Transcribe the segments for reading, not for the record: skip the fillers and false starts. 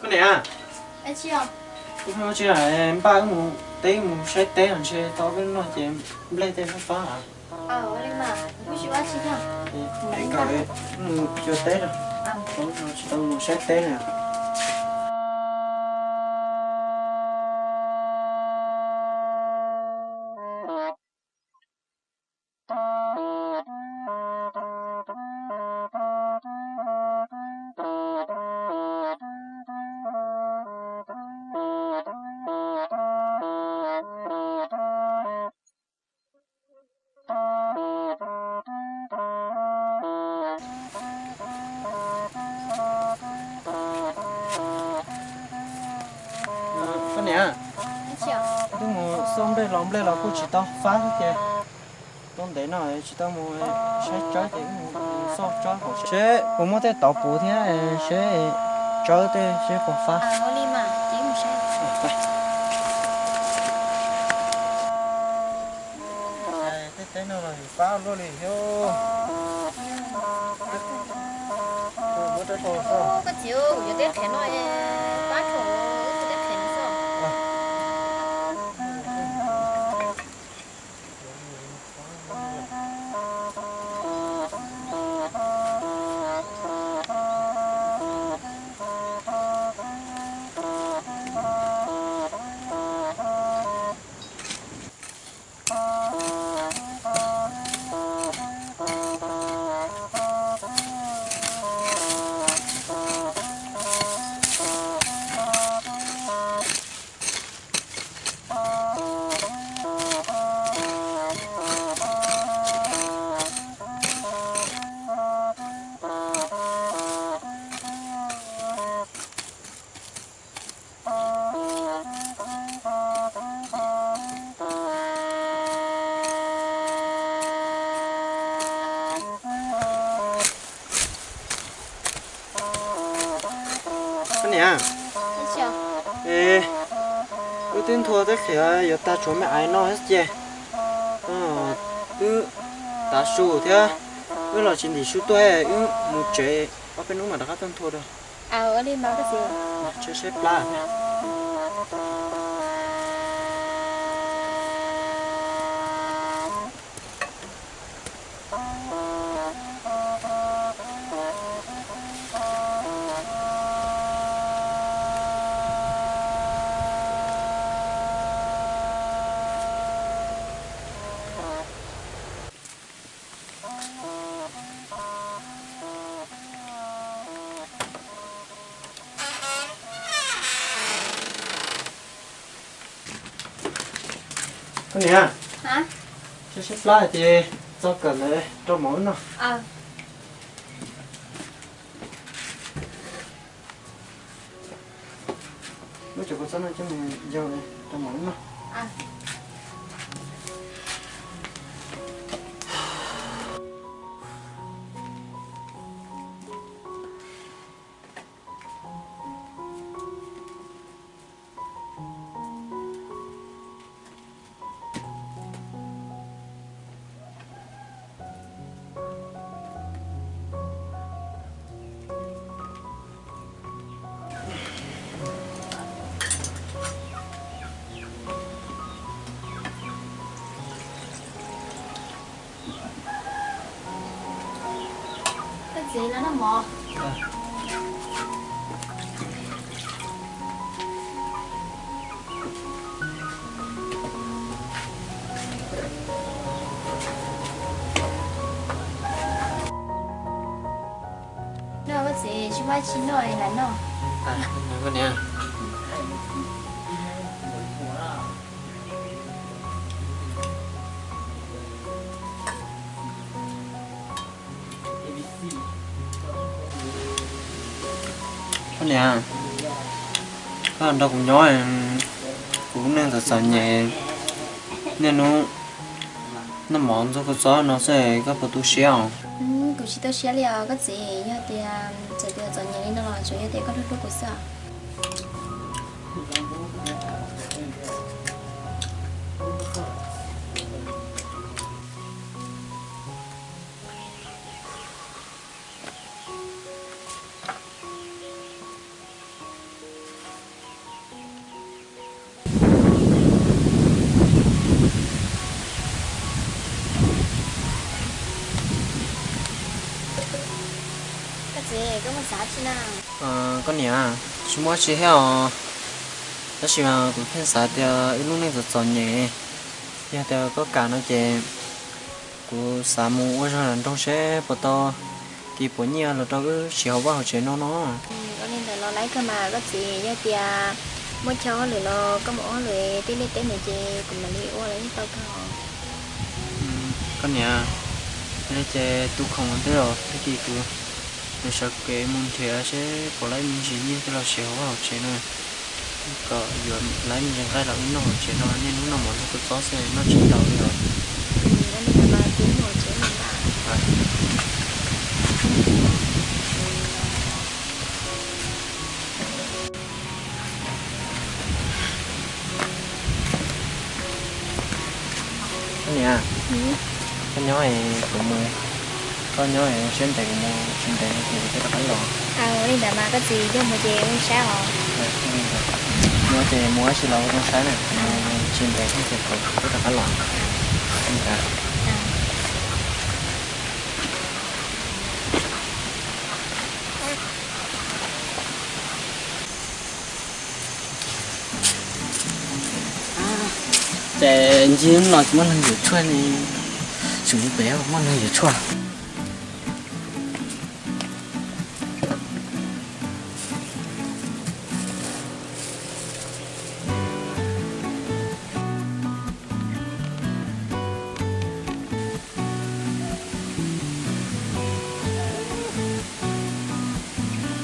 Con này à? Anh chị à? Cũng không chỉ là em ba cái mù té mù sai té hẳn chơi to cái nó chị em lấy té nó phá hả? Lên mà, cũng chỉ quá chị nhá. Cái cậu ấy mù chưa té rồi. Nó chỉ tao mù sai té này. Con này à? Anh chị à? Cái mù xong đây lỏng đây là cô chỉ tao phá thôi kìa. Con để nó chỉ tao mù sai trái thì mù xong trái của sẽ cũng có thể tao bù thế sẽ trái thế sẽ còn phá. Lên mà, chị một xe. Thế nó là phá luôn đi vô. Bữa tới thôi sao? Cái chiều, giờ tết khẽ nói bác thổ, tết khẽ nó sao? Con này à? Anh chị à? Ê, ưu tiên thua tới khi giờ ta chỗ mẹ ai nói hết chứ? Cứ ta số thế, cứ là chuyện gì số tôi, cứ một chế, ở bênนู้mà đã có tên thua rồi, Lên mà cái gì? chơi xếp la. Con này à? Hả? Chơi xếp la thì cho cần này cho mỗi nó. Mới chụp con sẵn này cho mình giờ này cho mỗi nó. Cái gì là nó mò? Nó cái gì? Chỉ phải chín rồi là nó. Con này à? Con này à? Các bạn đâu cũng nói cũng nên thật sợ nhẹ nên nó mòn cho cái gió nó sẽ có một chút xíu. Cũng chỉ tôi xé liao cái gì? Giờ thì chỉ tôi chọn nhà nó là chủ yếu để có được của sao? 啥去呢？con nhà chúng mua chỉ heo đó là tụi phen xả thì lúc này tụi chọn nhẹ nhà thì có cả nó chè của xả mù ở trong xe bắt to kỳ bữa nhà là cho cái xì hậu vào chế nó Có nên là lo lấy cơ mà có gì nhá thì mỗi cháu lười lo có mỗi lười tí lấy này chè cùng là đi ô lấy tao cơ họ. con nhà lấy chè tu không thế rồi cái gì cứ mình sợ cái môn thì sẽ bỏ lấy mình chỉ như cái là xì hậu vào chế nữa có giờ lấy mình cái là nó chế nó nên nó nằm ở cái gió xe nó chỉ đầu rồi Có nên là ba tiếng ngồi chế mình đã. con nhà con nhỏ này của mười con nhỏ này xuyên tiền mua xuyên tiền thì cái đó rồi Nên là mà có gì cho một chè uống sáng họ. mua thì mua xí lâu con sáng này xuyên tiền thì cũng rất là phải lòng cả để riêng nó muốn làm gì chua thì chúng bé muốn làm gì chua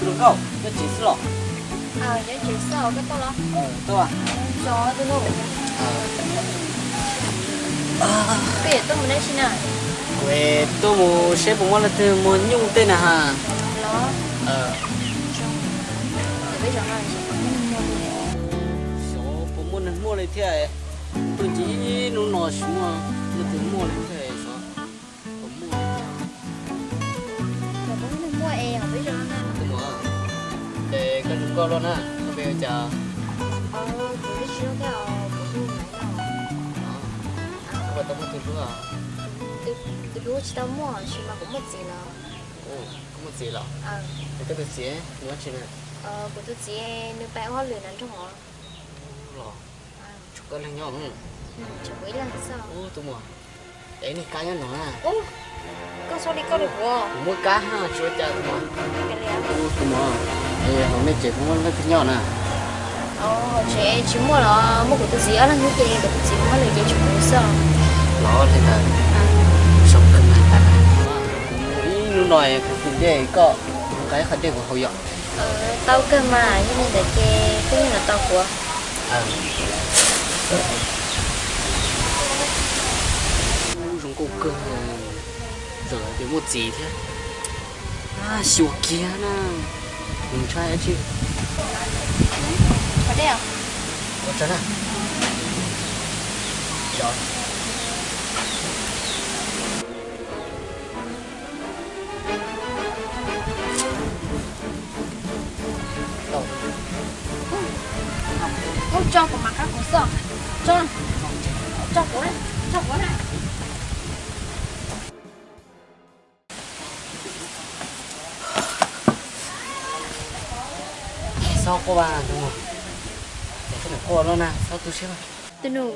được không? Cái chỉ số Để chuyển sau cái to đó. tôi à? Gió tôi nổ. Cái gì tôi muốn nói xin à? Quê tôi mua xếp một món là tôi mua nhung tên là ha. Đó. Để bây giờ nó Số bộ môn này mua lại thế tôi chỉ nó nói xuống mà nó tự mua lại thế sao? Bộ môn cũng mua e không biết rồi nè. tôi mua để con chúng con luôn ha. Bây giờ chờ. Tôi biết chưa theo một số này nào. Và tôi mua từ lúc à? Từ lúc chỉ tao mua chỉ mà cũng một gì nào. Ồ, có một gì lọ? Để cái tôi xé, nó chỉ này. Của tôi chỉ nước bé hoa lửa nắn trong họ. Lọ. Chụp cái lên nhau không? Chụp mấy lần sao? Ô, tôi mua. Đấy này cá nhân nó à? Ô, con số đi có được không? Tôi mua cá ha, chưa chờ tôi mua. Cái này á? Ô, tôi mua. Ê, hôm nay chị cũng muốn lấy cái nhỏ nè. Chị chỉ mua là mua của tôi gì á là như vậy, của tôi chỉ mua là cái chụp mấy sao? Lọ thì là sống cân này ta. Ý nó nói cái gì có cái khả năng của hậu dọn. Tao cơ mà cho nên để cái như là tao của. Dùng cô cơ giờ để một gì thế? Xíu kia nè. Mình try chứ. Ở đây à? Có chân à? Rồi. Không cho của mặt các của sợ. Cho của này, cho của này. Sao cô bà đúng không? Để cái này cô nó nè, sao tôi xếp à? Tôi nụ.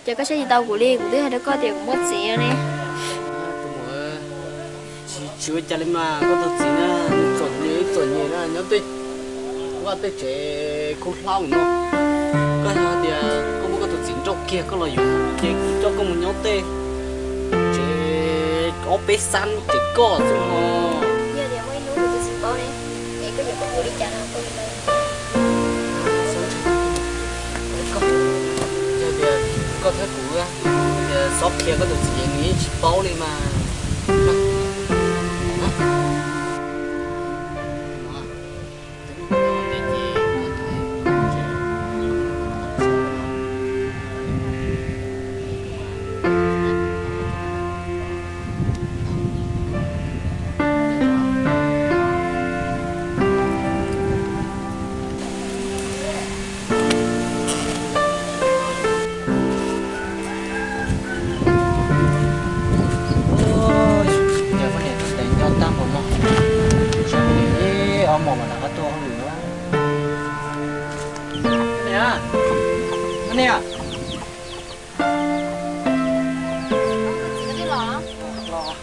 Chờ có xe gì tao của đi, của tôi hay đã có tiền của mất gì nè. Tôi muốn chỉ chưa trả lên mà có tôi chỉ là chuẩn nhé là nhớ tôi qua tôi chế không lao nữa. Cái nào thì có một cái tôi chỉ trong kia có là dùng kia cho có một nhóm tê chế có bé săn chế có chứ mà. Giờ thì mới nuôi của tôi xin bao đi. Để có việc của đi trả nào tôi lên. Có thể cũ á, shop kia có được gì nghĩ chỉ bao đi mà. con một mà đã có tua không được nè nè chỉ có cái lọ lo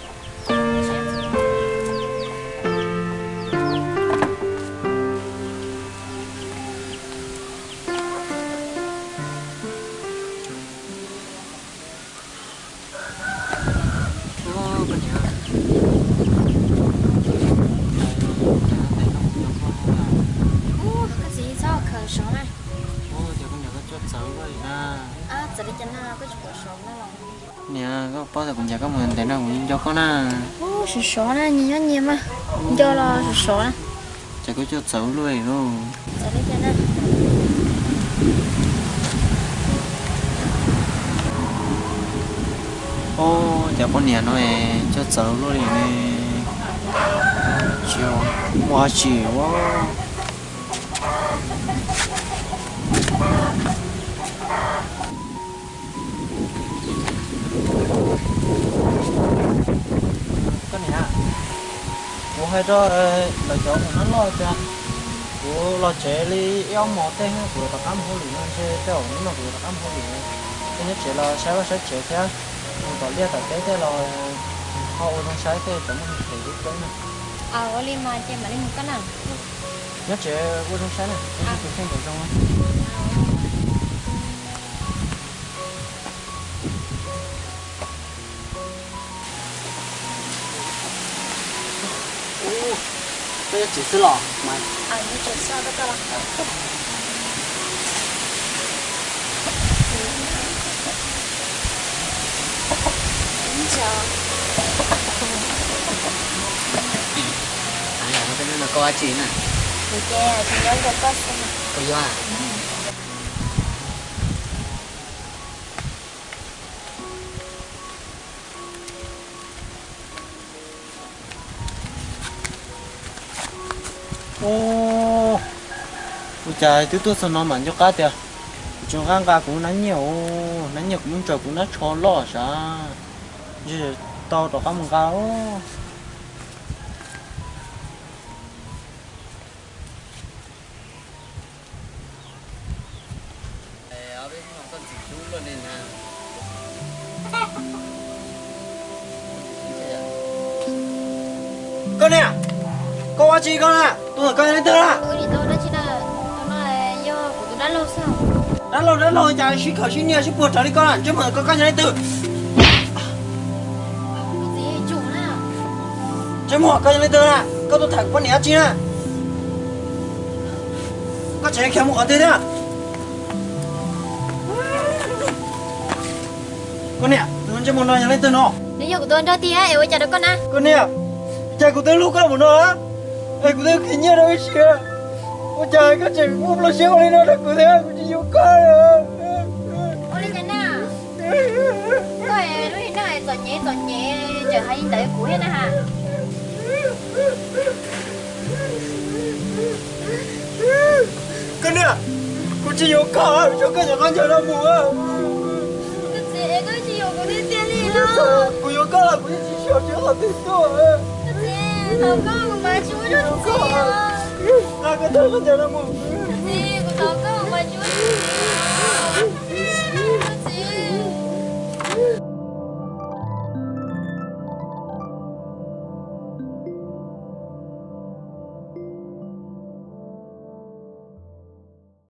cái gì sao khẩn sống này giờ đi chân nào cái chỗ sống đó rồi nè có bao giờ cũng chả có mình thế nào cũng cho con à sự sống này nhìn nó nhiều mà cho là sự sống này chả có cho xấu luôn luôn giờ đi chân này ô chả con nè nó cho xấu luôn nè chiều quá chiều quá con nè cô hay cho lời cháu của nó lo cho cô lo chế đi eo mỏ tên của tập âm hồ lì nó chơi cháu nó là của tập âm hồ lì cái nhất chế là sẽ chế theo mình có lia tập tế là họ ôn sai cái tấm mình thể giúp đấy này ở đi mà chơi mà đi một cái nào nhất chế ôn sai này cái gì cũng không được trong á bây giờ chỉ是了买你只是那个了很久cái này là có chị nè你姐今天在干什么có gì à ô ôi trời tôi sao nó mặn cho cá tiệt chúng ăn cá cũng nắng nhiều cũng trời cũng nó cho lo sao chứ tao tao cá mừng cá ô con nè con qua chị con nè tôi ở con này tôi à thì tôi đó chỉ là tôi nói do của tôi đã lâu sao đã lâu chả xí khẩu xí nhiều xí buồn trở đi con à chứ mà con này từ gì chủ nào chứ mà con này từ nè con tôi thẳng con nè chị nè con chạy khéo một con thế nè con nè tôi cho một nói này từ nó nếu như của tôi đó thì em ơi chào được con à con nè chạy của tôi lúc nào một nó á ê của tôi khi nhớ đâu xí ôi trời con chạy cũng lo xíu lên nó được của tôi cũng chỉ vô con à ôi lên nào rồi lúc này tỏ nhẹ chờ hay đợi của hết hả con nè con chỉ vô con cho con nhà con chờ đâu mùa cái gì cái gì của đi tiền đi lo cô vô con là cô chỉ sợ chứ là tiền thôi cái gì thằng con của bà chú rất gì à cái thứ con chờ đâu mùa cái gì của thằng con của bà chú rất gì